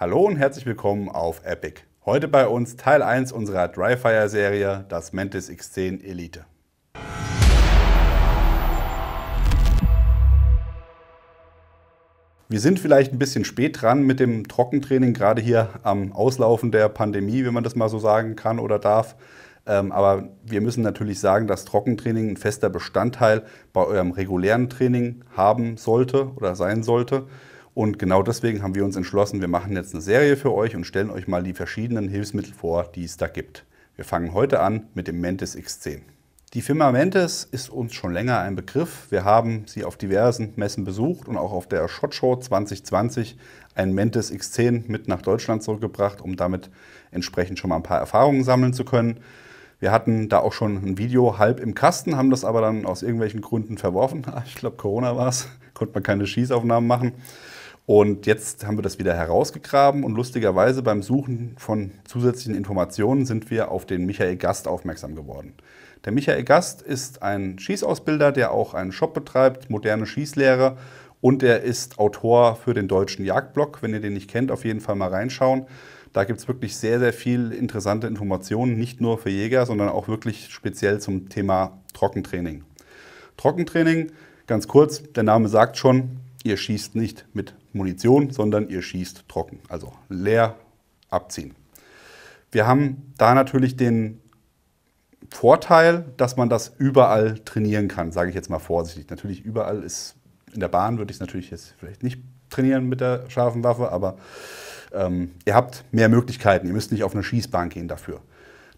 Hallo und herzlich willkommen auf Epic. Heute bei uns Teil 1 unserer Dryfire-Serie, das Mantis X10 Elite. Wir sind vielleicht ein bisschen spät dran mit dem Trockentraining, gerade hier am Auslaufen der Pandemie, wenn man das mal so sagen kann oder darf. Aber wir müssen natürlich sagen, dass Trockentraining ein fester Bestandteil bei eurem regulären Training haben sollte oder sein sollte. Und genau deswegen haben wir uns entschlossen, wir machen jetzt eine Serie für euch und stellen euch mal die verschiedenen Hilfsmittel vor, die es da gibt. Wir fangen heute an mit dem Mantis X10. Die Firma Mantis ist uns schon länger ein Begriff. Wir haben sie auf diversen Messen besucht und auch auf der SHOT Show 2020 ein Mantis X10 mit nach Deutschland zurückgebracht, um damit entsprechend schon mal ein paar Erfahrungen sammeln zu können. Wir hatten da auch schon ein Video halb im Kasten, haben das aber dann aus irgendwelchen Gründen verworfen. Ich glaube, Corona war es, konnte man keine Schießaufnahmen machen. Und jetzt haben wir das wieder herausgegraben und lustigerweise beim Suchen von zusätzlichen Informationen sind wir auf den Michael Gast aufmerksam geworden. Der Michael Gast ist ein Schießausbilder, der auch einen Shop betreibt, moderne Schießlehre, und er ist Autor für den Deutschen Jagdblog. Wenn ihr den nicht kennt, auf jeden Fall mal reinschauen. Da gibt es wirklich sehr, sehr viel interessante Informationen, nicht nur für Jäger, sondern auch wirklich speziell zum Thema Trockentraining. Trockentraining, ganz kurz, der Name sagt schon, ihr schießt nicht mit Munition, sondern ihr schießt trocken, also leer abziehen. Wir haben da natürlich den Vorteil, dass man das überall trainieren kann, sage ich jetzt mal vorsichtig. Natürlich überall ist, in der Bahn würde ich es natürlich jetzt vielleicht nicht trainieren mit der scharfen Waffe, aber ihr habt mehr Möglichkeiten, ihr müsst nicht auf eine Schießbahn gehen dafür.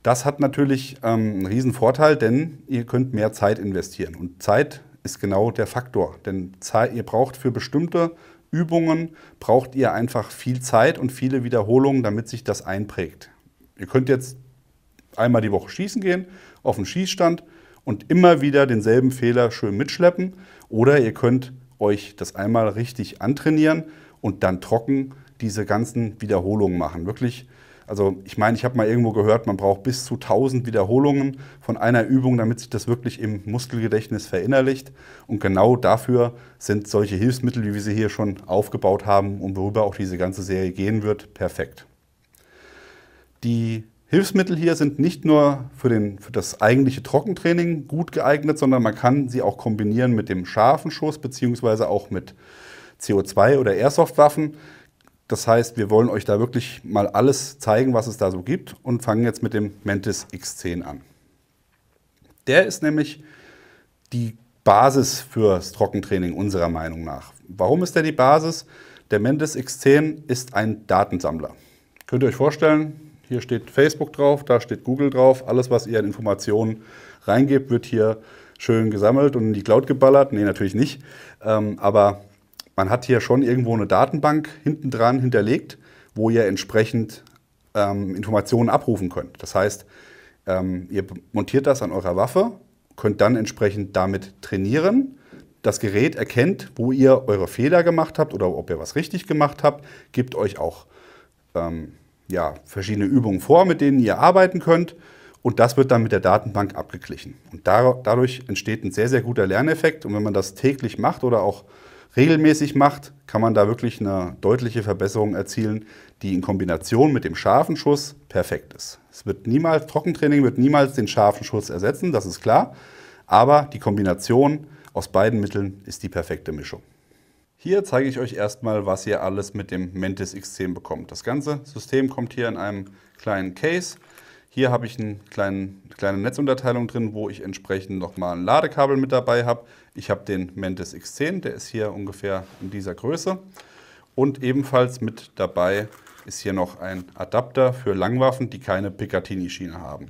Das hat natürlich einen riesen Vorteil, denn ihr könnt mehr Zeit investieren und Zeit ist genau der Faktor, denn ihr braucht für bestimmte Übungen, braucht ihr einfach viel Zeit und viele Wiederholungen, damit sich das einprägt. Ihr könnt jetzt einmal die Woche schießen gehen, auf den Schießstand und immer wieder denselben Fehler schön mitschleppen, oder ihr könnt euch das einmal richtig antrainieren und dann trocken diese ganzen Wiederholungen machen. Wirklich. Also ich meine, ich habe mal irgendwo gehört, man braucht bis zu 1000 Wiederholungen von einer Übung, damit sich das wirklich im Muskelgedächtnis verinnerlicht. Und genau dafür sind solche Hilfsmittel, wie wir sie hier schon aufgebaut haben und worüber auch diese ganze Serie gehen wird, perfekt. Die Hilfsmittel hier sind nicht nur für das eigentliche Trockentraining gut geeignet, sondern man kann sie auch kombinieren mit dem scharfen Schuss beziehungsweise auch mit CO2 oder Airsoft-Waffen. Das heißt, wir wollen euch da wirklich mal alles zeigen, was es da so gibt, und fangen jetzt mit dem Mantis X10 an. Der ist nämlich die Basis fürs Trockentraining unserer Meinung nach. Warum ist der die Basis? Der Mantis X10 ist ein Datensammler. Könnt ihr euch vorstellen, hier steht Facebook drauf, da steht Google drauf. Alles, was ihr an Informationen reingebt, wird hier schön gesammelt und in die Cloud geballert. Nee, natürlich nicht, aber man hat hier schon irgendwo eine Datenbank hinten dran hinterlegt, wo ihr entsprechend Informationen abrufen könnt. Das heißt, ihr montiert das an eurer Waffe, könnt dann entsprechend damit trainieren. Das Gerät erkennt, wo ihr eure Fehler gemacht habt oder ob ihr was richtig gemacht habt, gibt euch auch verschiedene Übungen vor, mit denen ihr arbeiten könnt. Und das wird dann mit der Datenbank abgeglichen. Und dadurch entsteht ein sehr, sehr guter Lerneffekt. Und wenn man das täglich macht oder auch regelmäßig macht, kann man da wirklich eine deutliche Verbesserung erzielen, die in Kombination mit dem scharfen Schuss perfekt ist. Trockentraining wird niemals den scharfen Schuss ersetzen, das ist klar, aber die Kombination aus beiden Mitteln ist die perfekte Mischung. Hier zeige ich euch erstmal, was ihr alles mit dem Mantis X10 bekommt. Das ganze System kommt hier in einem kleinen Case. Hier habe ich eine kleine Netzunterteilung drin, wo ich entsprechend nochmal ein Ladekabel mit dabei habe. Ich habe den Mantis X10, der ist hier ungefähr in dieser Größe. Und ebenfalls mit dabei ist hier noch ein Adapter für Langwaffen, die keine Picatinny-Schiene haben.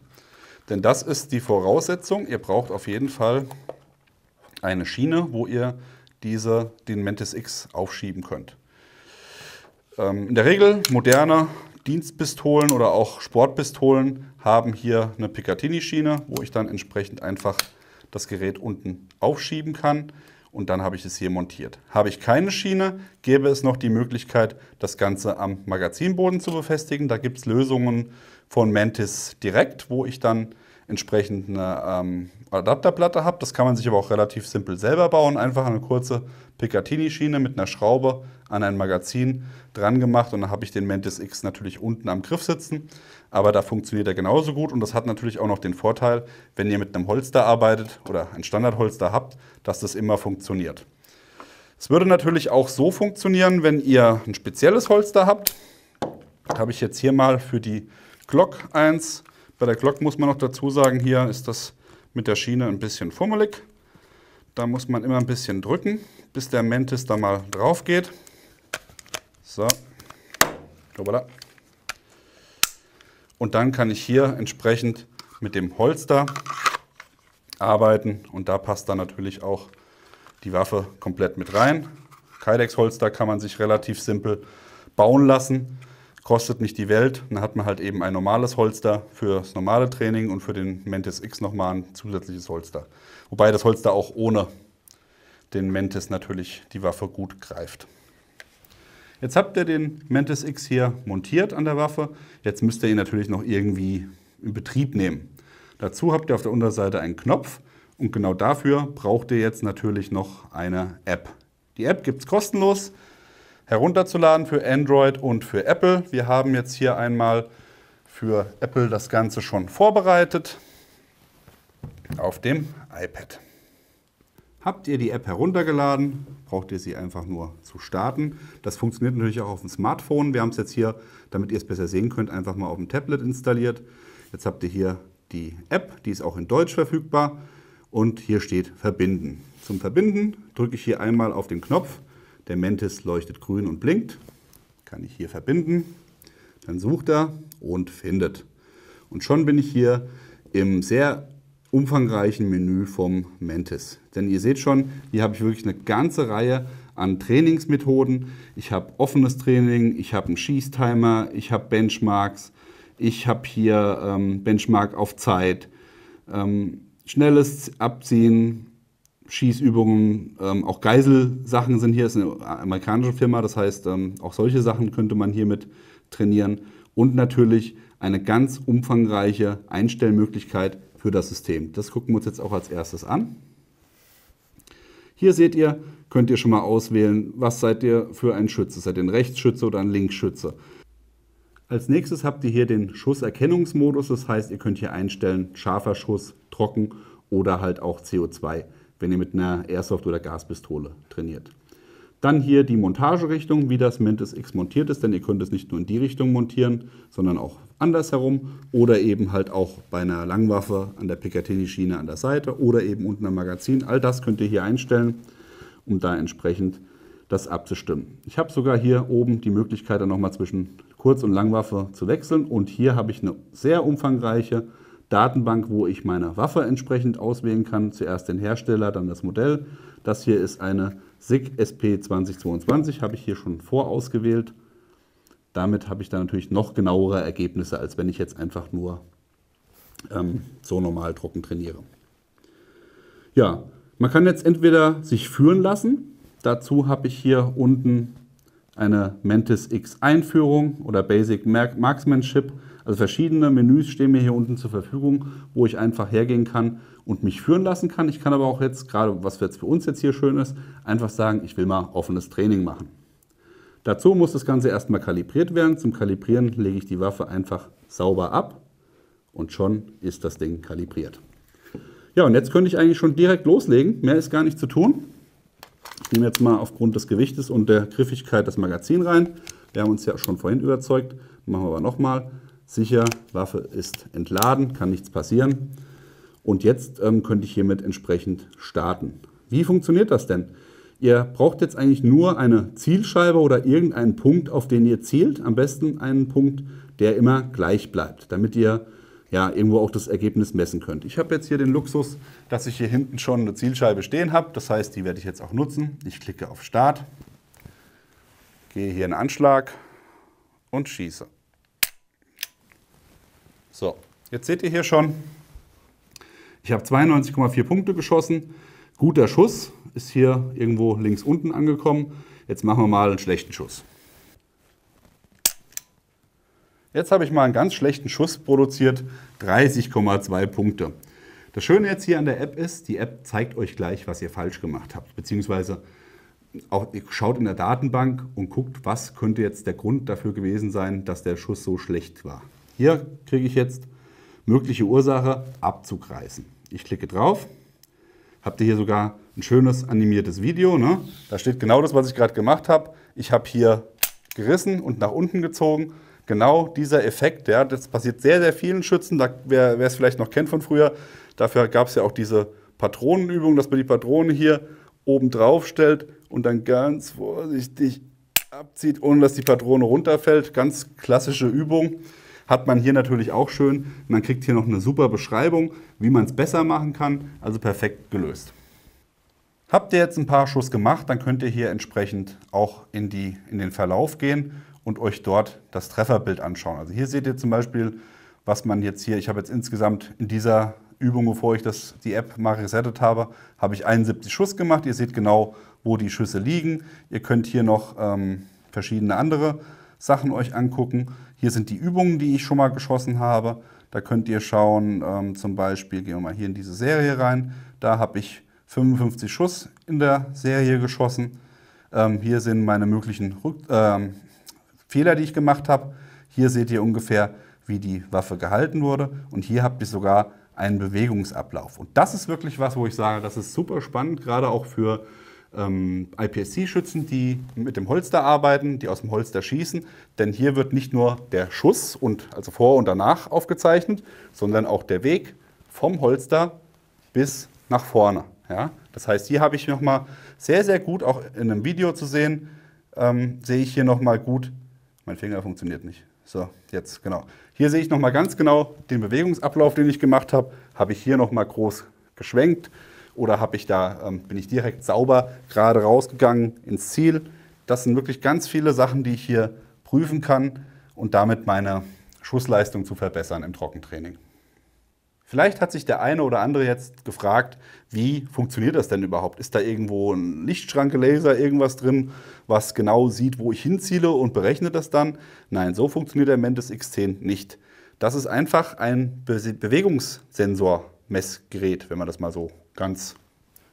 Denn das ist die Voraussetzung. Ihr braucht auf jeden Fall eine Schiene, wo ihr den Mantis X aufschieben könnt. In der Regel moderne Dienstpistolen oder auch Sportpistolen haben hier eine Picatinny-Schiene, wo ich dann entsprechend einfach das Gerät unten aufschieben kann und dann habe ich es hier montiert. Habe ich keine Schiene, gäbe es noch die Möglichkeit, das Ganze am Magazinboden zu befestigen. Da gibt es Lösungen von Mantis direkt, wo ich dann entsprechend eine Adapterplatte habe. Das kann man sich aber auch relativ simpel selber bauen. Einfach eine kurze Picatinny-Schiene mit einer Schraube an ein Magazin dran gemacht und dann habe ich den Mantis X natürlich unten am Griff sitzen. Aber da funktioniert er genauso gut und das hat natürlich auch noch den Vorteil, wenn ihr mit einem Holster arbeitet oder ein Standardholster habt, dass das immer funktioniert. Es würde natürlich auch so funktionieren, wenn ihr ein spezielles Holster habt. Habe ich jetzt hier mal für die Glock eins. Bei der Glock muss man noch dazu sagen, hier ist das mit der Schiene ein bisschen fummelig. Da muss man immer ein bisschen drücken, bis der Mantis da mal drauf geht. So. Und dann kann ich hier entsprechend mit dem Holster arbeiten und da passt dann natürlich auch die Waffe komplett mit rein. Kydex-Holster kann man sich relativ simpel bauen lassen. Kostet nicht die Welt, dann hat man halt eben ein normales Holster für das normale Training und für den Mantis X nochmal ein zusätzliches Holster. Wobei das Holster auch ohne den Mantis natürlich die Waffe gut greift. Jetzt habt ihr den Mantis X hier montiert an der Waffe. Jetzt müsst ihr ihn natürlich noch irgendwie in Betrieb nehmen. Dazu habt ihr auf der Unterseite einen Knopf und genau dafür braucht ihr jetzt natürlich noch eine App. Die App gibt es kostenlos herunterzuladen für Android und für Apple. Wir haben jetzt hier einmal für Apple das Ganze schon vorbereitet auf dem iPad. Habt ihr die App heruntergeladen, braucht ihr sie einfach nur zu starten. Das funktioniert natürlich auch auf dem Smartphone. Wir haben es jetzt hier, damit ihr es besser sehen könnt, einfach mal auf dem Tablet installiert. Jetzt habt ihr hier die App, die ist auch in Deutsch verfügbar und hier steht Verbinden. Zum Verbinden drücke ich hier einmal auf den Knopf. Der Mantis leuchtet grün und blinkt. Kann ich hier verbinden. Dann sucht er und findet. Und schon bin ich hier im sehr umfangreichen Menü vom Mantis. Denn ihr seht schon, hier habe ich wirklich eine ganze Reihe an Trainingsmethoden. Ich habe offenes Training, ich habe einen Schießtimer, ich habe Benchmarks, ich habe hier Benchmark auf Zeit, schnelles Abziehen, Schießübungen, auch Geiselsachen sind hier, das ist eine amerikanische Firma, das heißt, auch solche Sachen könnte man hiermit trainieren und natürlich eine ganz umfangreiche Einstellmöglichkeit für das System. Das gucken wir uns jetzt auch als erstes an. Hier seht ihr, könnt ihr schon mal auswählen, was seid ihr für ein Schütze, seid ihr ein Rechtsschütze oder ein Linksschütze. Als nächstes habt ihr hier den Schusserkennungsmodus, das heißt, ihr könnt hier einstellen, scharfer Schuss, trocken oder halt auch CO2. Wenn ihr mit einer Airsoft- oder Gaspistole trainiert. Dann hier die Montagerichtung, wie das Mantis X montiert ist, denn ihr könnt es nicht nur in die Richtung montieren, sondern auch andersherum oder eben halt auch bei einer Langwaffe an der Picatinny-Schiene an der Seite oder eben unten am Magazin. All das könnt ihr hier einstellen, um da entsprechend das abzustimmen. Ich habe sogar hier oben die Möglichkeit, dann nochmal zwischen Kurz- und Langwaffe zu wechseln und hier habe ich eine sehr umfangreiche Datenbank, wo ich meine Waffe entsprechend auswählen kann. Zuerst den Hersteller, dann das Modell. Das hier ist eine SIG SP 2022, habe ich hier schon vorausgewählt. Damit habe ich dann natürlich noch genauere Ergebnisse, als wenn ich jetzt einfach nur so normal trocken trainiere. Ja, man kann jetzt entweder sich führen lassen. Dazu habe ich hier unten eine Mantis X Einführung oder Basic Marksmanship. Also verschiedene Menüs stehen mir hier unten zur Verfügung, wo ich einfach hergehen kann und mich führen lassen kann. Ich kann aber auch jetzt, gerade was jetzt für uns jetzt hier schön ist, einfach sagen, ich will mal offenes Training machen. Dazu muss das Ganze erstmal kalibriert werden. Zum Kalibrieren lege ich die Waffe einfach sauber ab und schon ist das Ding kalibriert. Ja, und jetzt könnte ich eigentlich schon direkt loslegen. Mehr ist gar nicht zu tun. Ich nehme jetzt mal aufgrund des Gewichtes und der Griffigkeit das Magazin rein. Wir haben uns ja schon vorhin überzeugt. Machen wir aber nochmal. Sicher, Waffe ist entladen, kann nichts passieren. Und jetzt könnte ich hiermit entsprechend starten. Wie funktioniert das denn? Ihr braucht jetzt eigentlich nur eine Zielscheibe oder irgendeinen Punkt, auf den ihr zielt. Am besten einen Punkt, der immer gleich bleibt, damit ihr ja irgendwo auch das Ergebnis messen könnt. Ich habe jetzt hier den Luxus, dass ich hier hinten schon eine Zielscheibe stehen habe. Das heißt, die werde ich jetzt auch nutzen. Ich klicke auf Start, gehe hier in Anschlag und schieße. So, jetzt seht ihr hier schon, ich habe 92,4 Punkte geschossen. Guter Schuss, ist hier irgendwo links unten angekommen. Jetzt machen wir mal einen schlechten Schuss. Jetzt habe ich mal einen ganz schlechten Schuss produziert, 30,2 Punkte. Das Schöne jetzt hier an der App ist, die App zeigt euch gleich, was ihr falsch gemacht habt. Beziehungsweise auch, ihr schaut in der Datenbank und guckt, was könnte jetzt der Grund dafür gewesen sein, dass der Schuss so schlecht war. Hier kriege ich jetzt mögliche Ursache, Abzug reißen. Ich klicke drauf, habt ihr hier sogar ein schönes animiertes Video. Ne? Da steht genau das, was ich gerade gemacht habe. Ich habe hier gerissen und nach unten gezogen. Genau dieser Effekt, ja, das passiert sehr, sehr vielen Schützen. Wer es vielleicht noch kennt von früher, dafür gab es ja auch diese Patronenübung, dass man die Patrone hier oben drauf stellt und dann ganz vorsichtig abzieht, ohne dass die Patrone runterfällt. Ganz klassische Übung. Hat man hier natürlich auch schön. Man kriegt hier noch eine super Beschreibung, wie man es besser machen kann. Also perfekt gelöst. Habt ihr jetzt ein paar Schuss gemacht, dann könnt ihr hier entsprechend auch in den Verlauf gehen und euch dort das Trefferbild anschauen. Also hier seht ihr zum Beispiel, was man jetzt hier, ich habe jetzt insgesamt in dieser Übung, bevor ich die App mal resettet habe, habe ich 71 Schuss gemacht. Ihr seht genau, wo die Schüsse liegen. Ihr könnt hier noch verschiedene andere Sachen euch angucken. Hier sind die Übungen, die ich schon mal geschossen habe. Da könnt ihr schauen, zum Beispiel, gehen wir mal hier in diese Serie rein. Da habe ich 55 Schuss in der Serie geschossen. Hier sind meine möglichen Fehler, die ich gemacht habe. Hier seht ihr ungefähr, wie die Waffe gehalten wurde. Und hier habt ihr sogar einen Bewegungsablauf. Und das ist wirklich was, wo ich sage, das ist super spannend, gerade auch für IPSC-Schützen, die mit dem Holster arbeiten, die aus dem Holster schießen. Denn hier wird nicht nur der Schuss, also vor und danach aufgezeichnet, sondern auch der Weg vom Holster bis nach vorne. Ja? Das heißt, hier habe ich nochmal sehr, sehr gut, auch in einem Video zu sehen, sehe ich hier nochmal gut, mein Finger funktioniert nicht. So, jetzt genau. Hier sehe ich nochmal ganz genau den Bewegungsablauf, den ich gemacht habe. Habe ich hier nochmal groß geschwenkt oder bin ich direkt sauber gerade rausgegangen ins Ziel. Das sind wirklich ganz viele Sachen, die ich hier prüfen kann und damit meine Schussleistung zu verbessern im Trockentraining. Vielleicht hat sich der eine oder andere jetzt gefragt, wie funktioniert das denn überhaupt? Ist da irgendwo ein Lichtschranke-Laser, irgendwas drin, was genau sieht, wo ich hinziele und berechnet das dann? Nein, so funktioniert der Mantis X10 nicht. Das ist einfach ein Bewegungssensor-Messgerät, wenn man das mal so ganz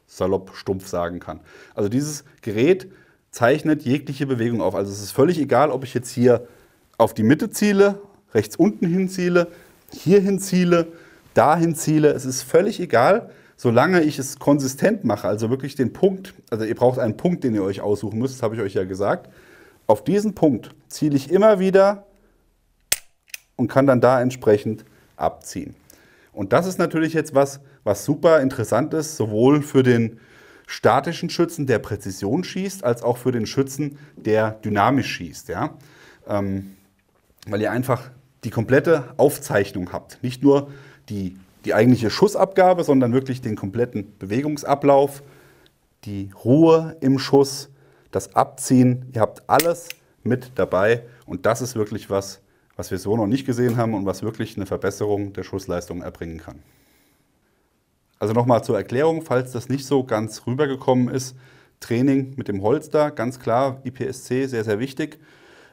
salopp, stumpf sagen kann. Also dieses Gerät zeichnet jegliche Bewegung auf. Also es ist völlig egal, ob ich jetzt hier auf die Mitte ziele, rechts unten hinziele, hier hinziele, dahin ziele, es ist völlig egal, solange ich es konsistent mache, also wirklich den Punkt, also ihr braucht einen Punkt, den ihr euch aussuchen müsst, das habe ich euch ja gesagt. Auf diesen Punkt ziele ich immer wieder und kann dann da entsprechend abziehen. Und das ist natürlich jetzt was super interessant ist, sowohl für den statischen Schützen, der Präzision schießt, als auch für den Schützen, der dynamisch schießt. Ja? Weil ihr einfach die komplette Aufzeichnung habt, nicht nur die eigentliche Schussabgabe, sondern wirklich den kompletten Bewegungsablauf, die Ruhe im Schuss, das Abziehen. Ihr habt alles mit dabei und das ist wirklich was wir so noch nicht gesehen haben und was wirklich eine Verbesserung der Schussleistung erbringen kann. Also nochmal zur Erklärung, falls das nicht so ganz rübergekommen ist, Training mit dem Holster, ganz klar, IPSC, sehr, sehr wichtig.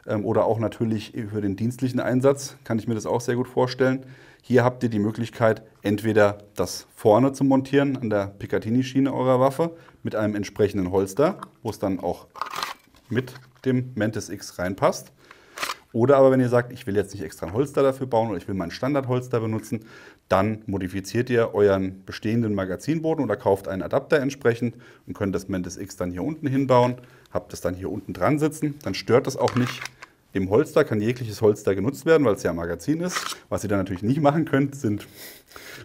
Oder auch natürlich für den dienstlichen Einsatz, kann ich mir das auch sehr gut vorstellen. Hier habt ihr die Möglichkeit, entweder das vorne zu montieren an der Picatinny-Schiene eurer Waffe mit einem entsprechenden Holster, wo es dann auch mit dem Mantis X reinpasst. Oder aber wenn ihr sagt, ich will jetzt nicht extra ein Holster dafür bauen oder ich will mein Standardholster benutzen, dann modifiziert ihr euren bestehenden Magazinboden oder kauft einen Adapter entsprechend und könnt das Mantis X dann hier unten hinbauen, habt es dann hier unten dran sitzen, dann stört das auch nicht. Im Holster kann jegliches Holster genutzt werden, weil es ja ein Magazin ist. Was ihr dann natürlich nicht machen könnt, sind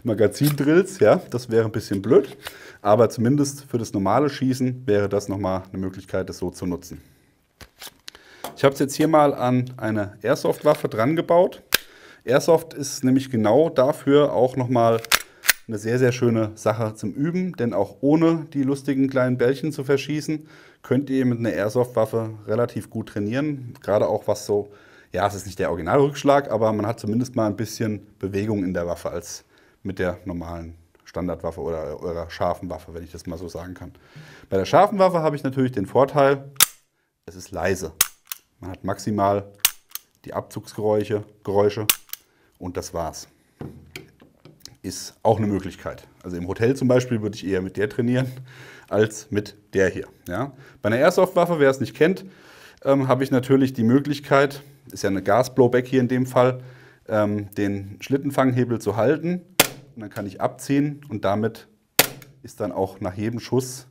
Magazindrills. Ja? Das wäre ein bisschen blöd, aber zumindest für das normale Schießen wäre das nochmal eine Möglichkeit, das so zu nutzen. Ich habe es jetzt hier mal an eine Airsoft-Waffe dran gebaut. Airsoft ist nämlich genau dafür auch nochmal eine sehr, sehr schöne Sache zum Üben, denn auch ohne die lustigen kleinen Bällchen zu verschießen, könnt ihr mit einer Airsoft-Waffe relativ gut trainieren. Gerade auch was so, ja, es ist nicht der Originalrückschlag, aber man hat zumindest mal ein bisschen Bewegung in der Waffe als mit der normalen Standardwaffe oder eurer scharfen Waffe, wenn ich das mal so sagen kann. Bei der scharfen Waffe habe ich natürlich den Vorteil, es ist leise. Man hat maximal die Abzugsgeräusche und das war's. Ist auch eine Möglichkeit. Also im Hotel zum Beispiel würde ich eher mit der trainieren als mit der hier. Ja? Bei einer Airsoft-Waffe, wer es nicht kennt, habe ich natürlich die Möglichkeit, ist ja eine Gas-Blowback hier in dem Fall, den Schlittenfanghebel zu halten. Und dann kann ich abziehen und damit ist dann auch nach jedem Schuss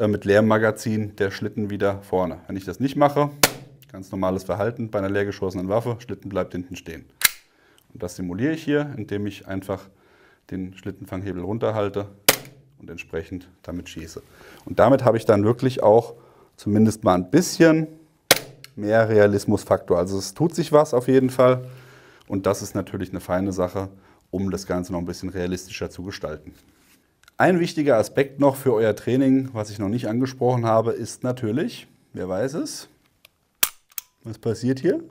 mit leerem Magazin der Schlitten wieder vorne. Wenn ich das nicht mache, ganz normales Verhalten bei einer leer geschossenen Waffe, Schlitten bleibt hinten stehen. Und das simuliere ich hier, indem ich einfach den Schlittenfanghebel runterhalte und entsprechend damit schieße. Und damit habe ich dann wirklich auch zumindest mal ein bisschen mehr Realismusfaktor. Also es tut sich was auf jeden Fall und das ist natürlich eine feine Sache, um das Ganze noch ein bisschen realistischer zu gestalten. Ein wichtiger Aspekt noch für euer Training, was ich noch nicht angesprochen habe, ist natürlich, wer weiß es, was passiert hier?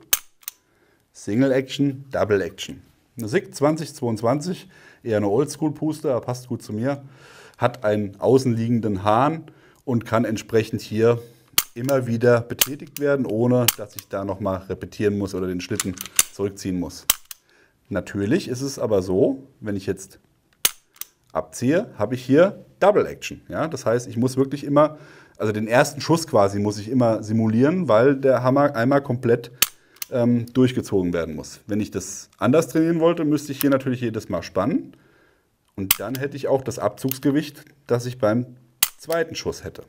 Single Action, Double Action. Eine SIG 2022, eher eine Oldschool-Puster, passt gut zu mir, hat einen außenliegenden Hahn und kann entsprechend hier immer wieder betätigt werden, ohne dass ich da nochmal repetieren muss oder den Schlitten zurückziehen muss. Natürlich ist es aber so, wenn ich jetzt abziehe, habe ich hier Double Action. Ja? Das heißt, ich muss wirklich immer, also den ersten Schuss quasi muss ich immer simulieren, weil der Hammer einmal komplett durchgezogen werden muss. Wenn ich das anders trainieren wollte, müsste ich hier natürlich jedes Mal spannen und dann hätte ich auch das Abzugsgewicht, das ich beim zweiten Schuss hätte.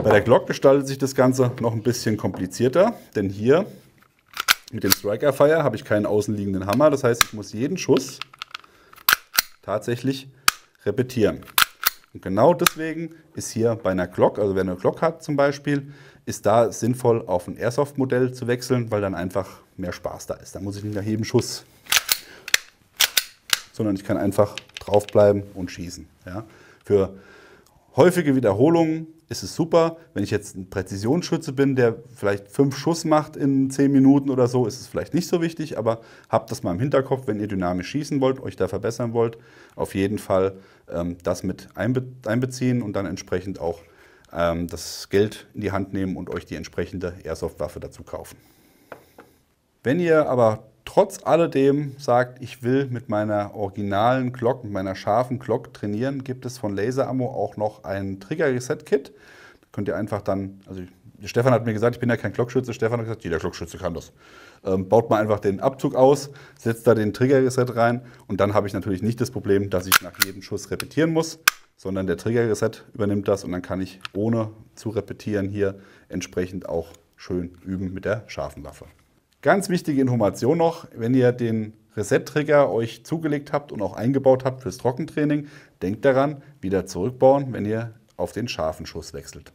Bei der Glock gestaltet sich das Ganze noch ein bisschen komplizierter, denn hier mit dem Striker Fire habe ich keinen außenliegenden Hammer, das heißt, ich muss jeden Schuss tatsächlich repetieren. Und genau deswegen ist hier bei einer Glock, also wer eine Glock hat zum Beispiel, ist da sinnvoll auf ein Airsoft-Modell zu wechseln, weil dann einfach mehr Spaß da ist. Da muss ich nicht nach jedem Schuss, sondern ich kann einfach draufbleiben und schießen. Ja. Für häufige Wiederholungen ist es super. Wenn ich jetzt ein Präzisionsschütze bin, der vielleicht 5 Schuss macht in 10 Minuten oder so, ist es vielleicht nicht so wichtig, aber habt das mal im Hinterkopf, wenn ihr dynamisch schießen wollt, euch da verbessern wollt, auf jeden Fall das mit einbeziehen und dann entsprechend auch das Geld in die Hand nehmen und euch die entsprechende Airsoft-Waffe dazu kaufen. Wenn ihr aber trotz alledem sagt, ich will mit meiner originalen Glock, mit meiner scharfen Glock trainieren, gibt es von Laser Ammo auch noch ein Trigger-Reset-Kit. Da könnt ihr einfach dann, also Stefan hat mir gesagt, ich bin ja kein Glockschütze, Stefan hat gesagt, jeder Glockschütze kann das. Baut mal einfach den Abzug aus, setzt da den Trigger-Reset rein und dann habe ich natürlich nicht das Problem, dass ich nach jedem Schuss repetieren muss, sondern der Trigger-Reset übernimmt das und dann kann ich ohne zu repetieren hier entsprechend auch schön üben mit der scharfen Waffe. Ganz wichtige Information noch, wenn ihr den Reset-Trigger euch zugelegt habt und auch eingebaut habt fürs Trockentraining, denkt daran, wieder zurückbauen, wenn ihr auf den scharfen Schuss wechselt.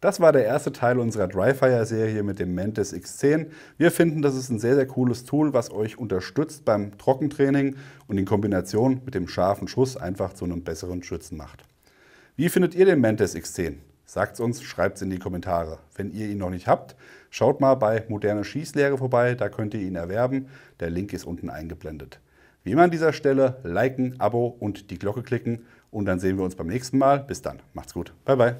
Das war der erste Teil unserer Dry-Fire-Serie mit dem Mantis X10. Wir finden, das ist ein sehr, sehr cooles Tool, was euch unterstützt beim Trockentraining und in Kombination mit dem scharfen Schuss einfach zu einem besseren Schützen macht. Wie findet ihr den Mantis X10? Sagt es uns, schreibt es in die Kommentare. Wenn ihr ihn noch nicht habt, schaut mal bei Moderne Schießlehre vorbei, da könnt ihr ihn erwerben. Der Link ist unten eingeblendet. Wie immer an dieser Stelle, liken, Abo und die Glocke klicken und dann sehen wir uns beim nächsten Mal. Bis dann, macht's gut, bye bye.